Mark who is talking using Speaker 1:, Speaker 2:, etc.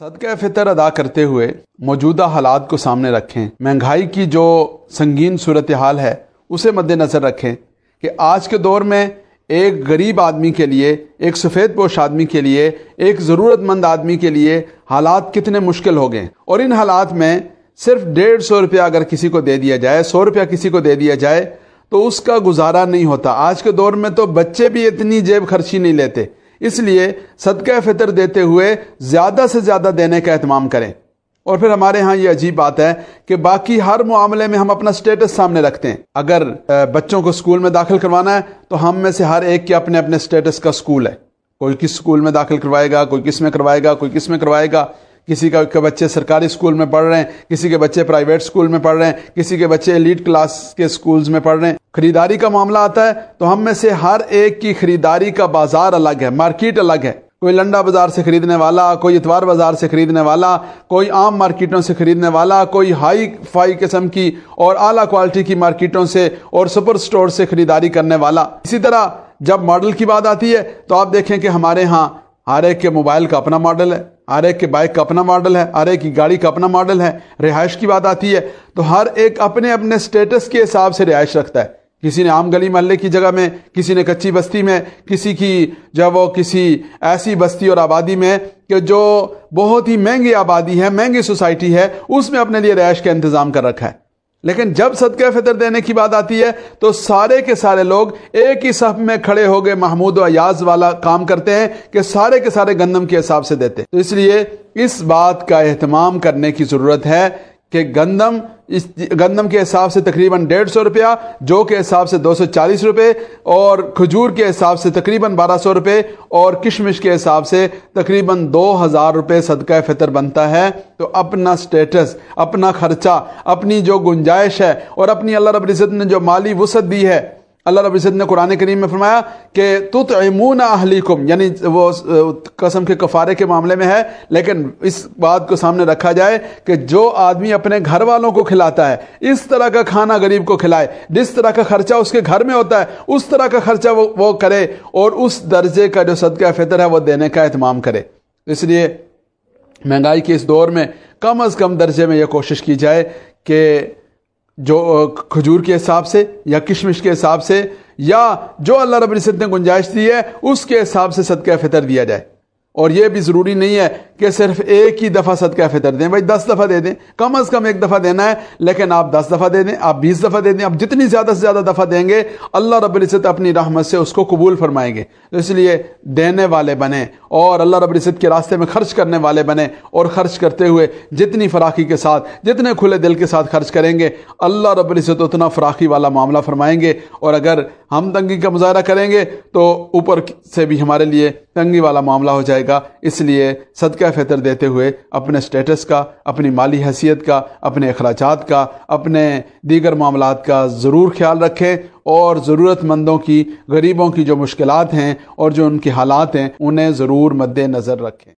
Speaker 1: صدقہ فطر ادا کرتے ہوئے موجودہ حالات کو سامنے رکھیں، مہنگائی کی جو سنگین صورتحال ہے اسے مد نظر رکھیں کہ آج کے دور میں ایک غریب آدمی کے لیے، ایک سفید پوش آدمی کے لیے، ایک ضرورت مند آدمی کے لیے حالات کتنے مشکل ہو گئے، اور ان حالات میں صرف 150 روپیہ اگر کسی کو دے دیا جائے، 100 روپیہ کسی کو دے دیا جائے تو اس کا گزارا نہیں ہوتا۔ آج کے دور میں تو بچے بھی اتنی جیب خرچی نہیں لیتے، اس لیے صدقہ فطر دیتے ہوئے زیادہ سے زیادہ دینے کا اہتمام کریں۔ اور پھر ہمارے ہاں یہ عجیب بات ہے کہ باقی ہر معاملے میں ہم اپنا سٹیٹس سامنے رکھتے ہیں۔ اگر بچوں کو سکول میں داخل کروانا ہے تو ہم میں سے ہر ایک کے اپنے اپنے سٹیٹس کا سکول ہے، کوئی کس سکول میں داخل کروائے گا، کوئی کس میں کروائے گا، کوئی کس میں کروائے گا۔ کسی کے بچے سرکاری سکول میں پڑھ رہے ہیں، کسی کے بچے پرائیویٹ سکول میں پڑھ رہے ہیں، کسی کے بچے ایلیٹ کلاس کے سکولز میں پڑھ رہے ہیں۔ خریداری کا معاملہ آتا ہے تو ہم میں سے ہر ایک کی خریداری کا بازار الگ ہے، مارکیٹ الگ ہے۔ کوئی لنڈا بازار سے خریدنے والا، کوئی اتوار بازار سے خریدنے والا، کوئی عام مارکیٹوں سے خریدنے والا، کوئی ہائی فائی قسم کی اور اعلیٰ کوالٹی کی مارکیٹوں سے اور سپر سٹور سے خریداری کرنے والا۔ اسی طرح جب ماڈل کی بات آتی ہے تو آپ دیکھیں کہ ہمارے ہاں ہر ایک کے موبائل کا اپنا ماڈل ہے، ہر ایک کے بائک کا اپنا ماڈل ہے، ہر ایک کی گاڑی کا اپنا ماڈل ہے۔ رہائش کی بات آتی ہے تو ہر ایک اپنے اپنے سٹیٹس کے حساب سے رہائش رکھتا ہے۔ کسی نے عام گلی محلے کی جگہ میں، کسی نے کچی بستی میں، کسی کی جب وہ کسی ایسی بستی اور آبادی میں کہ جو بہت ہی مہنگی آبادی ہے، مہنگی سوسائٹی ہے، اس میں اپنے لیے رہائش کا انتظام کر رکھا ہے۔ لیکن جب صدقہ فطر دینے کی بات آتی ہے تو سارے کے سارے لوگ ایک ہی صف میں کھڑے ہو گئے، محمود و ایاز والا کام کرتے ہیں کہ سارے کے سارے گندم کے حساب سے دیتے۔ تو اس لیے اس بات کا اہتمام کرنے کی ضرورت ہے کہ گندم کے حساب سے تقریباً 150 روپیہ، جو کے حساب سے 240 روپے، اور کھجور کے حساب سے تقریباً 1200 روپے، اور کشمش کے حساب سے تقریباً 2000 روپے صدقہ فطر بنتا ہے۔ تو اپنا سٹیٹس، اپنا خرچہ، اپنی جو گنجائش ہے اور اپنی اللہ رب العزت نے جو مالی وسعت دی ہے، اللہ رب العزت نے قرآن کریم میں فرمایا کہ تطعمون اہلیکم، یعنی وہ قسم کے کفارے کے معاملے میں ہے، لیکن اس بات کو سامنے رکھا جائے کہ جو آدمی اپنے گھر والوں کو کھلاتا ہے اس طرح کا کھانا غریب کو کھلائے، جس طرح کا خرچہ اس کے گھر میں ہوتا ہے اس طرح کا خرچہ وہ کرے، اور اس درجے کا جو صدقہ فطر ہے وہ دینے کا اہتمام کرے۔ اس لیے مہنگائی کے اس دور میں کم از کم درجے میں یہ کوشش کی جائے کہ جو کھجور کے حساب سے یا کشمش کے حساب سے یا جو اللہ رب العزت نے گنجائش دی ہے اس کے حساب سے صدقہ فطر دیا جائے۔ اور یہ بھی ضروری نہیں ہے کہ صرف ایک ہی دفعہ صدقہ فطر دیں، بھائی 10 دفعہ دے دیں، کم از کم ایک دفعہ دینا ہے، لیکن آپ 10 دفعہ دے دیں، آپ 20 دفعہ دے دیں، آپ جتنی زیادہ سے زیادہ دفعہ دیں گے اللہ رب العزت اپنی رحمت سے اس کو قبول فرمائیں گے۔ اس لیے دینے والے بنیں اور اللہ رب العزت کے راستے میں خرچ کرنے والے بنیں، اور خرچ کرتے ہوئے جتنی فراخی کے ساتھ، جتنے کھلے دل کے ساتھ خرچ کریں گے اللہ رب العزت اتنا فراخی والا معاملہ فرمائیں گے، اور اگر ہم تنگی کا مظاہرہ کریں گے تو اوپر سے بھی ہمارے لیے تنگی والا معاملہ ہو جائے گا۔ اس لیے صدقہ فطر دیتے ہوئے اپنے سٹیٹس کا، اپنی مالی حیثیت کا، اپنے اخراجات کا، اپنے دیگر معاملات کا ضرور خیال رکھیں، اور ضرورت مندوں کی، غریبوں کی جو مشکلات ہیں اور جو ان کے حالات ہیں انہیں ضرور مد نظر رکھیں۔